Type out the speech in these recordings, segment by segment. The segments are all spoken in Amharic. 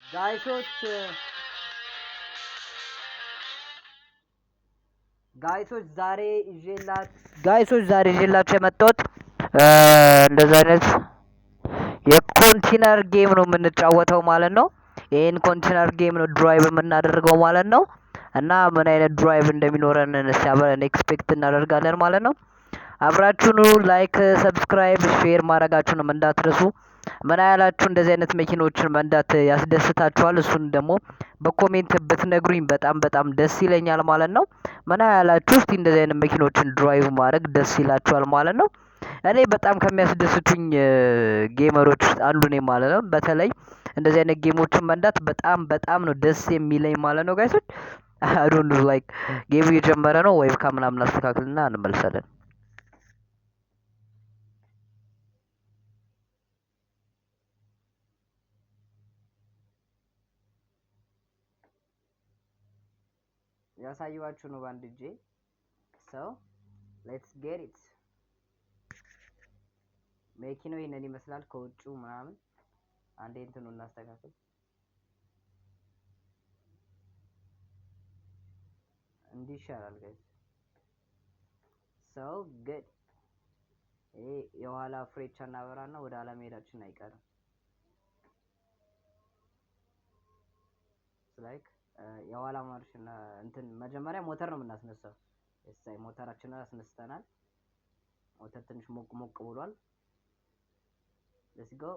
ጋይሶች ዛሬ ይዤላችሁ የመጣሁት እንደዚህ አይነት የኮንቲነር ጌም ነው የምንጫወተው ማለት ነው። ይሄን ኮንቲነር ጌም ነው ድራይቭ የምናደርገው ማለት ነው። እና ምን አይነት ድራይቭ እንደሚኖረን አብረን ኤክስፔክት እናደርጋለን ማለት ነው። አብራችሁኑ ላይክ፣ ሰብስክራይብ፣ ሼር ማድረጋችሁንም እንዳትረሱ። ምን ያህላችሁ እንደዚህ አይነት መኪኖችን መንዳት ያስደስታችኋል? እሱን ደግሞ በኮሜንት ብትነግሩኝ በጣም ደስ ይለኛል ማለት ነው። ምን ያህላችሁ እስቲ እንደዚህ አይነት መኪኖችን ድራይቭ ማድረግ ደስ ይላችኋል ማለት ነው? እኔ በጣም ከሚያስደስቱኝ ጌመሮች ውስጥ አንዱ ነኝ ማለት ነው። በተለይ እንደዚህ አይነት ጌሞችን መንዳት በጣም ነው ደስ የሚለኝ ማለት ነው። ጋይሶች አይ ዶንት ኖ ላይክ ጌሙ እየጀመረ ነው ወይ ከምናምን አስተካክልና እንመልሳለን። ያሳየኋችሁ ነው ባንድ እጄ ሰው ሌትስ ጌት ኢት። መኪናው ይሄንን ይመስላል ከውጭው ምናምን። አንዴ እንትኑ እናስተካክል። እንዲህ ይሻላል ጋይስ። ሰው ግድ ይሄ የኋላ ፍሬቻ እናበራና ወደ ኋላ መሄዳችን አይቀርም። ላይክ የኋላ ማርሽና እንትን መጀመሪያ ሞተር ነው የምናስነሳው። እሰይ ሞተራችንን አስነስተናል። ሞተር ትንሽ ሞቅ ብሏል። ሌትስ ጎ።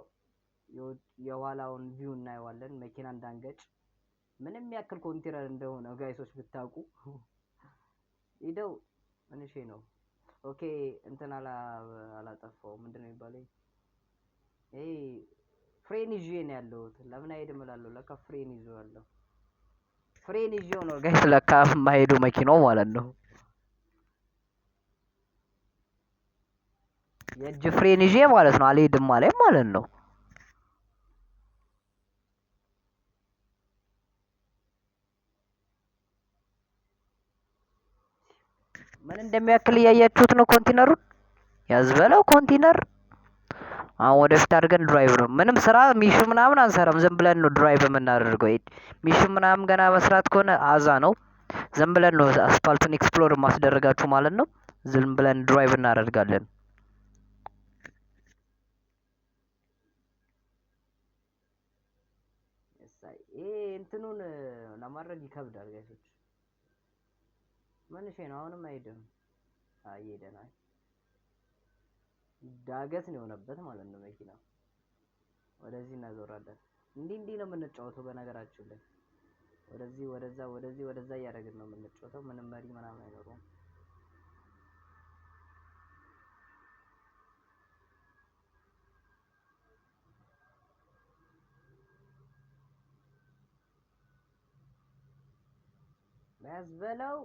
የኋላውን ቪው እናየዋለን መኪና እንዳንገጭ። ምንም ያክል ኮንቲነር እንደሆነ ጋይሶች ብታውቁ ሂደው ምንሽ ነው። ኦኬ እንትን አላጠፋው ምንድነው የሚባለው? ይሄ ፍሬን ይዤ ነው ያለሁት። ለምን አይሄድም እላለሁ። ለካ ፍሬን ይዤ ያለው ፍሬን ይዤው ነው ጋይስ። ለካ የማይሄዱ መኪናው ማለት ነው። የእጅ ፍሬን ይዤ ማለት ነው። አልሄድም ማለት ነው። ምን እንደሚያክል እያያችሁት ነው ኮንቲነሩን። ያዝበለው ኮንቲነር። አሁን ወደፊት አድርገን ድራይቭ ነው። ምንም ስራ ሚሹ ምናምን አንሰራም። ዝም ብለን ነው ድራይቭ የምናደርገው። ሚሹ ምናምን ገና መስራት ከሆነ አዛ ነው። ዝም ብለን ነው አስፋልቱን ኤክስፕሎር ማስደረጋችሁ ማለት ነው። ዝም ብለን ድራይቭ እናደርጋለን። ይሄ እንትኑን ለማድረግ ይከብዳል ጋይሶች። ምንሽ ነው አሁንም አይሄድም። አይሄደናል። ዳገት ነው የሆነበት ማለት ነው መኪና። ወደዚህ እናዞራለን። እንዲህ ነው የምንጫወተው በነገራችን ላይ። ወደዛ እያደረግን ነው የምንጫወተው። ምንም መሪ ምናምን አይኖረውም። ያዝበለው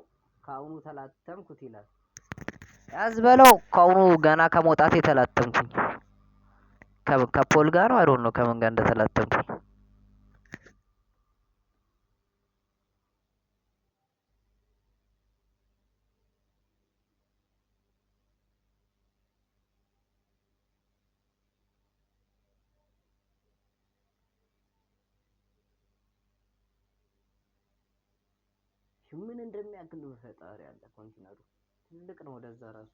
ከአሁኑ ተላተምኩት ይላል። ያዝበለው ከአሁኑ ገና ከመውጣት የተላተምኩኝ ከፖል ጋር ነው። አይዶን ነው ከምን ጋር እንደተላተምኩኝ። ምን እንደሚያክል ፈጣሪ ያለ ኮንቲነሩ ትልቅ ነው። ወደዛ ራሱ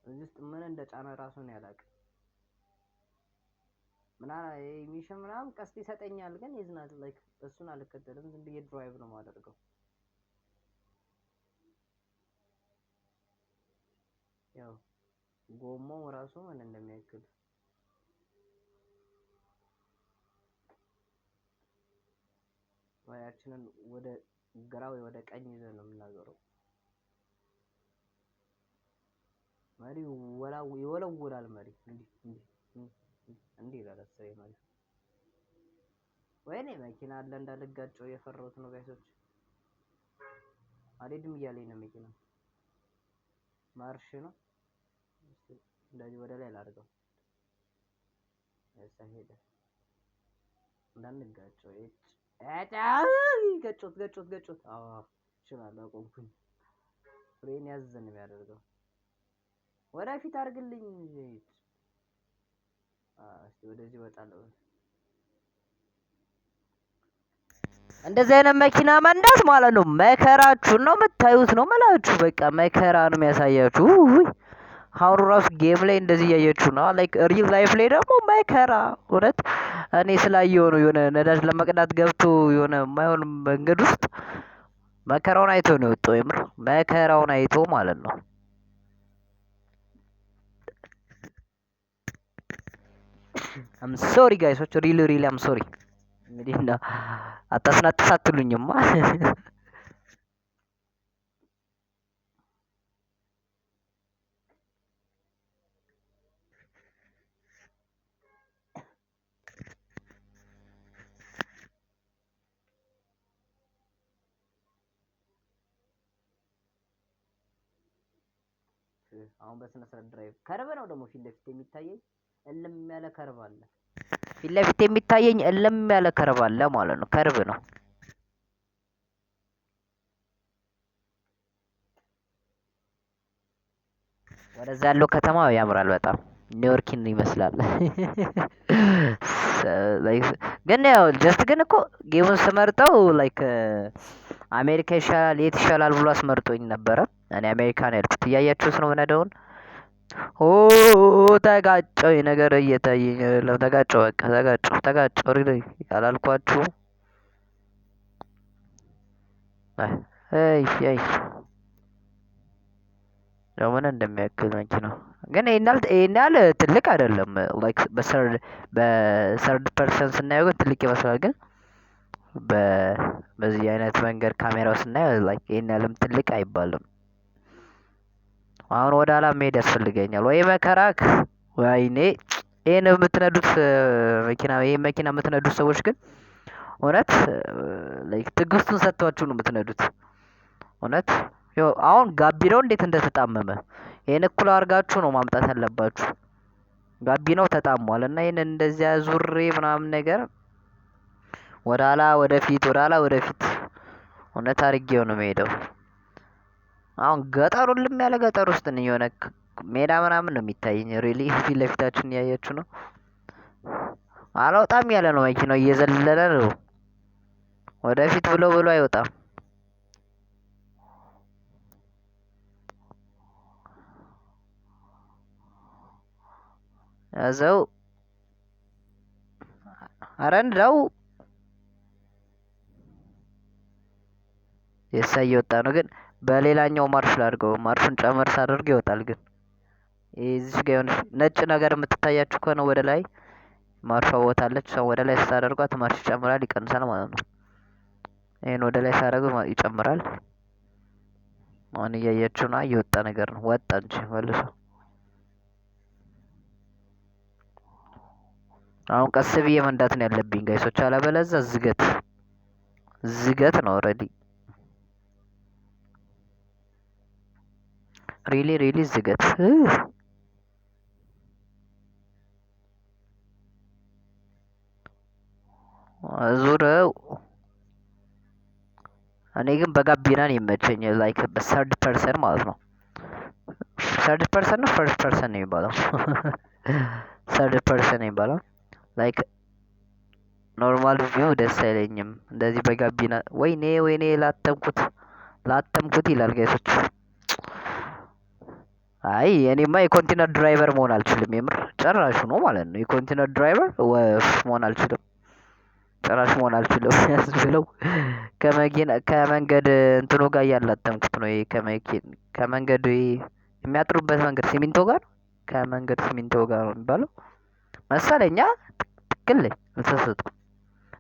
እዚህ ውስጥ ምን እንደጫነ ራሱ ነው ያላቀ። ሚሽን ምናምን ቀስት ይሰጠኛል ግን ይዝናል ላይክ እሱን አልከተልም። ዝም ብዬ ድራይቭ ነው የማደርገው። ያው ጎማው ራሱ ምን እንደሚያክል ዋያችንን ወደ ግራ ወይ ወደ ቀኝ ይዘን ነው የምናዞረው። መሪው ይወለውላል። መሪ እንዲህ ይላል መሪ። ወይኔ መኪና አለ እንዳልጋጨው የፈራሁት ነው ጋይሶች። አልሄድም እያለኝ ነው መኪና። ማርሽ ነው እንደዚህ ወደ ላይ ላድርገው። እዛ ሄደ እንዳንጋጨው። ገጮት። አዎ እችላለሁ። አቆምኩኝ። ፍሬን ያዝ ነው የሚያደርገው። ወደፊት አድርግልኝ። እስቲ ወደዚህ እወጣለሁ። እንደዚህ አይነት መኪና መንዳት ማለት ነው መከራችሁን ነው የምታዩት ነው መላችሁ። በቃ መከራ ነው የሚያሳያችሁ። ውይ አሁን ራሱ ጌም ላይ እንደዚህ እያየችሁ ነው። ላይክ ሪል ላይፍ ላይ ደግሞ መከራ እውነት እኔ ስላየው ነው። የሆነ ነዳጅ ለመቅዳት ገብቶ የሆነ የማይሆን መንገድ ውስጥ መከራውን አይቶ ነው የወጣው። የምር መከራውን አይቶ ማለት ነው። አም ሶሪ ጋይሶች፣ ሪሊ አም ሶሪ። እንግዲህ አታስናጥስ አትሉኝማ። አሁን በስነ ስርዓት ድራይቭ ከርብ ነው ደግሞ ፊት ለፊት የሚታየኝ እልም ያለ ከርብ አለ። ፊት ለፊት የሚታየኝ እልም ያለ ከርብ አለ ማለት ነው። ከርብ ነው። ወደዛ ያለው ከተማ ያምራል በጣም ኒውዮርክን ይመስላል። ግን ያው ጀስት ግን እኮ ጌሙን ስመርጠው ላይክ አሜሪካ ይሻላል የት ይሻላል ብሎ አስመርጦኝ ነበረ። እኔ አሜሪካ ነው ያልኩት። እያያችሁት ነው ምነዳውን። ኦ ተጋጨው ነገር እየታየኝ ነው። ተጋጨው በቃ ተጋጨው ሪሊ ያላልኳችሁ። አይ ያው ምን እንደሚያክል መኪናው ግን ይሄን ያህል ትልቅ አይደለም። ላይክ በሰርድ ፐርሰን ስናየው ግን ትልቅ ይመስላል። ግን በዚህ አይነት መንገድ ካሜራው ስናየው ላይክ ይሄን ያህልም ትልቅ አይባልም። አሁን ወደ ኋላ መሄድ ያስፈልገኛል ወይ መከራክ። ወይኔ ይሄን የምትነዱት መኪና ይሄን መኪና የምትነዱት ሰዎች ግን እውነት ላይክ ትዕግስቱን ሰጥቷችሁ ነው የምትነዱት። እውነት አሁን ጋቢናው እንዴት እንደተጣመመ ይሄን እኩል አድርጋችሁ ነው ማምጣት ያለባችሁ። ጋቢናው ተጣሟል እና ይሄን እንደዚያ ዙሬ ምናምን ነገር ወደ ኋላ ወደፊት እውነት አድርጌው ነው የምሄደው። አሁን ገጠሩን ልም ያለ ገጠር ውስጥ ነኝ። የሆነ ሜዳ ምናምን ነው የሚታየኝ። ሪሊ ፊት ለፊታችን እያያችሁ ነው። አልወጣም ያለ ነው መኪናው፣ እየዘለለ ነው። ወደፊት ብሎ አይወጣም። ያዘው አረንዳው የሳ እየወጣ ነው። ግን በሌላኛው ማርሽ ላድርገው። ማርሹን ጨመር ሳደርግ ይወጣል። ግን እዚህ ጋር የሆነ ነጭ ነገር የምትታያችሁ ከሆነ ወደ ላይ ማርሿ ቦታ አለች። እሷን ወደ ላይ ስታደርጓት ማርሽ ይጨምራል ይቀንሳል ማለት ነው። ይሄን ወደ ላይ ሳደርገው ይጨምራል። አሁን እያያችሁ ነው። እየወጣ ነገር ነው። ወጣ እንጂ መልሶ። አሁን ቀስ ብዬ መንዳት ነው ያለብኝ ጋይሶች፣ አለበለዚያ ዝገት ነው። ኦልሬዲ ሪሊ ዝገት። ዙረው እኔ ግን በጋቢና ነው የሚመቸኝ። ላይክ በሰርድ ፐርሰን ማለት ነው። ሰርድ ፐርሰን ነው ፈርስት ፐርሰን ነው የሚባለው? ሰርድ ፐርሰን ነው የሚባለው። ላይክ ኖርማል ቪው ደስ አይለኝም እንደዚህ በጋቢና። ወይኔ ላተምኩት ይላል ጋይሶች። አይ እኔማ የኮንቲነር ድራይቨር መሆን አልችልም። የምር ጨራሹ ነው ማለት ነው። የኮንቲነር ድራይቨር መሆን አልችልም። ጭራሽ መሆን አልችልም ያስብለው። ከመንገድ እንትኑ ጋር እያላተምኩት ነው። ከመንገድ የሚያጥሩበት መንገድ ሲሚንቶ ጋር ከመንገድ ሲሚንቶ ጋር ነው የሚባለው መሰለኛ። ትክክል ላይ አልተሳሳትኩም።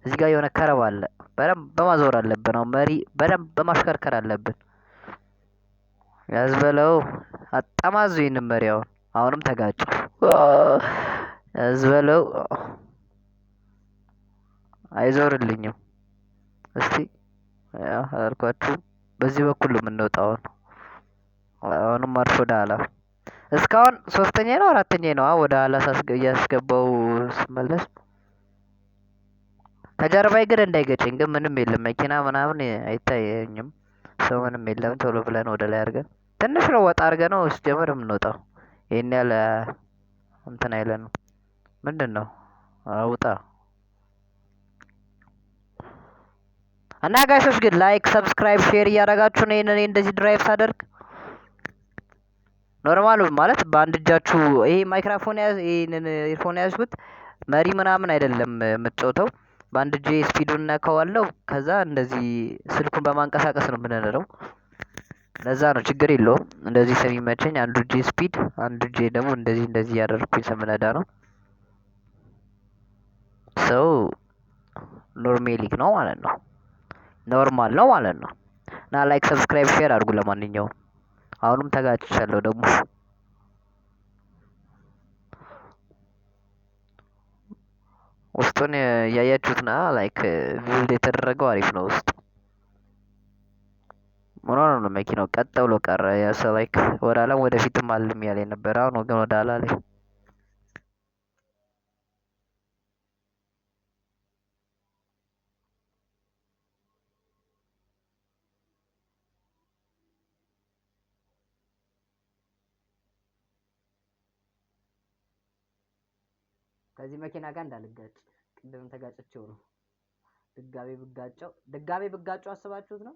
እዚህ ጋር የሆነ ከረብ አለ። በደንብ በማዞር አለብን። አሁን መሪ በደንብ በማሽከርከር አለብን። ያዝበለው አጣማዙ ይህንን መሪያውን አሁንም ተጋጩ። ያዝበለው አይዞርልኝም። እስቲ አላልኳችሁ በዚህ በኩል የምንወጣው አሁንም ማርሽ ወደ ኋላ። እስካሁን ሶስተኛ ነው አራተኛ ነው ወደ ኋላ እያስገባው ስመለስ። ከጀርባዬ ግን እንዳይገጨኝ ግን ምንም የለም መኪና ምናምን አይታየኝም። ሰው ምንም የለም። ቶሎ ብለን ወደ ላይ አድርገን ትንሽ ነው ወጣ አድርገን ነው ስጀምር የምንወጣው። ይሄን ያለ እንትን አይለንም። ምንድን ነው አውጣ እና ጋይሶች ግን ላይክ፣ ሰብስክራይብ፣ ሼር እያደረጋችሁ ነው። እኔ እንደዚህ ድራይቭ ሳደርግ ኖርማል ማለት በአንድ እጃችሁ ይሄ ማይክሮፎን ይሄንን ኢርፎን ያዝኩት መሪ ምናምን አይደለም የምትጮተው። በአንድ እጄ ስፒዱን ነካዋለሁ። ከዛ እንደዚህ ስልኩን በማንቀሳቀስ ነው የምንነዳው። ለዛ ነው ችግር የለውም። እንደዚህ ስለሚመቸኝ አንዱ እጄ ስፒድ፣ አንዱ እጄ ደግሞ እንደዚህ ያደርኩኝ ስምነዳ ነው። ሰው ኖርሜሊክ ነው ማለት ነው። ኖርማል ነው ማለት ነው። እና ላይክ ሰብስክራይብ ሼር አድርጉ። ለማንኛውም አሁንም ተጋጭቻለሁ ደግሞ ውስጡን ያያችሁት ና ላይክ ቢልድ የተደረገው አሪፍ ነው። ውስጥ ምን ሆነ ነው መኪናው ቀጥ ብሎ ቀረ። ያሰ ላይክ ወደ ኋላም ወደፊትም አልም ያለ ነበር። አሁን ግን ወደ ኋላ ላይ ከዚህ መኪና ጋር እንዳልጋጭ ቅድም ተጋጭቼው ነው። ድጋሜ ብጋጨው አስባችሁት ነው።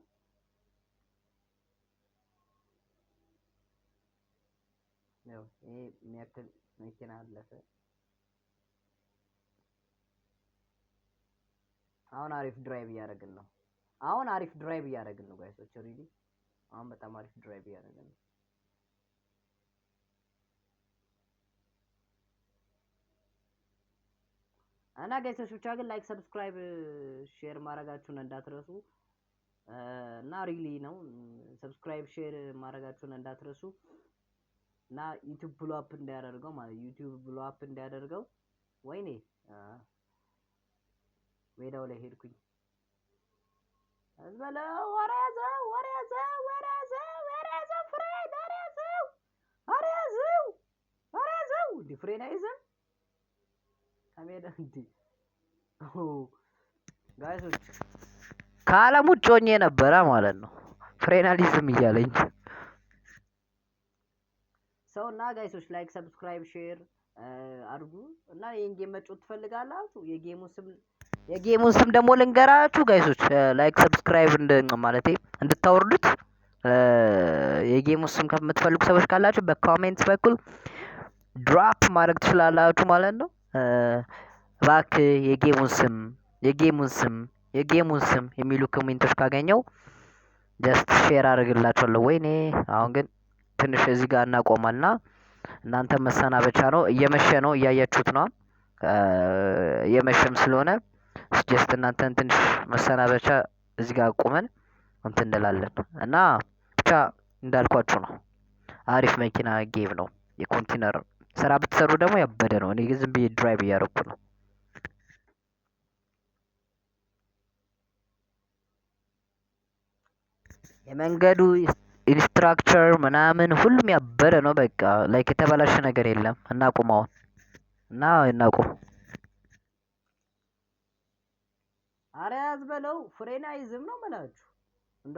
ያው ይሄ የሚያክል መኪና አለፈ። አሁን አሪፍ ድራይቭ እያደረግን ነው። ጋይሶች ሪሊ አሁን በጣም አሪፍ ድራይቭ እያደረግን ነው። እና ጋይሶች ብቻ ግን ላይክ፣ ሰብስክራይብ፣ ሼር ማድረጋችሁን እንዳትረሱ። እና ሪሊ ነው ሰብስክራይብ ሼር ማድረጋችሁን እንዳትረሱ። እና ዩቲዩብ ብሎ አፕ እንዳያደርገው ማለት ዩቲዩብ ብሎ አፕ እንዳያደርገው። ወይኔ ሜዳው ላይ ሄድኩኝ። አዝበለው ወራዘው ፍሬን ፍሬን አይዘም ከሜዳ ጋይሶች ከዓለም ውጭ ሆኜ ነበረ ማለት ነው። ፍሬናሊዝም እያለኝ ሰው እና ጋይሶች ላይክ፣ ሰብስክራይብ፣ ሼር አድርጉ። እና ይሄን ጌም መጫወት ትፈልጋላችሁ? የጌሙን ስም ደግሞ ልንገራችሁ ጋይሶች። ላይክ ሰብስክራይብ እንድታወርዱት የጌሙን ስም ከምትፈልጉ ሰዎች ካላችሁ በኮሜንት በኩል ድሮፕ ማድረግ ትችላላችሁ ማለት ነው። እባክህ የጌሙን ስም የሚሉ ኮሜንቶች ካገኘው ጀስት ሼር አድርግላችኋለሁ። ወይኔ አሁን ግን ትንሽ እዚህ ጋር እናቆማልና እናንተ መሰናበቻ ነው። እየመሸ ነው፣ እያያችሁት ነው። እየመሸም ስለሆነ ጀስት እናንተን ትንሽ መሰናበቻ እዚህ ጋር ቆመን እንትን እንላለን እና ብቻ እንዳልኳችሁ ነው። አሪፍ መኪና ጌም ነው። የኮንቲነር ስራ ብትሰሩ ደግሞ ያበደ ነው። እኔ ግን ዝም ብዬ ድራይቭ እያደረኩ ነው። የመንገዱ ኢንስትራክቸር ምናምን ሁሉም ያበደ ነው። በቃ ላይክ የተበላሸ ነገር የለም። እናቁመውን እና እናቁም። አረ ያዝበለው ፍሬን አይዝም ነው የምላችሁ። እንደ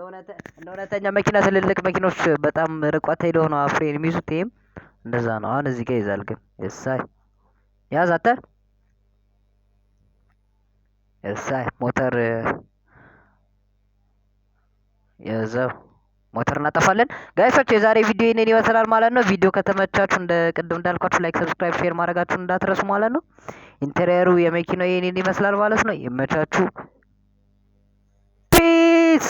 እውነተኛ መኪና ትልልቅ መኪኖች በጣም ርቀት ሄደው ነው ፍሬን የሚይዙት። ይሄም እንደዛ ነው። አሁን እዚህ ጋር ይዛል ግን እሳይ ያዝ አተ እሳይ ሞተር የዘው ሞተር እናጠፋለን። ጋይሶች የዛሬ ቪዲዮ ይሄንን ይመስላል ማለት ነው። ቪዲዮ ከተመቻችሁ እንደ ቅድም እንዳልኳችሁ ላይክ፣ ሰብስክራይብ፣ ሼር ማድረጋችሁን እንዳትረሱ ማለት ነው። ኢንቴሪየሩ የመኪናው ይሄንን ይመስላል ማለት ነው። ይመቻችሁ። ፒስ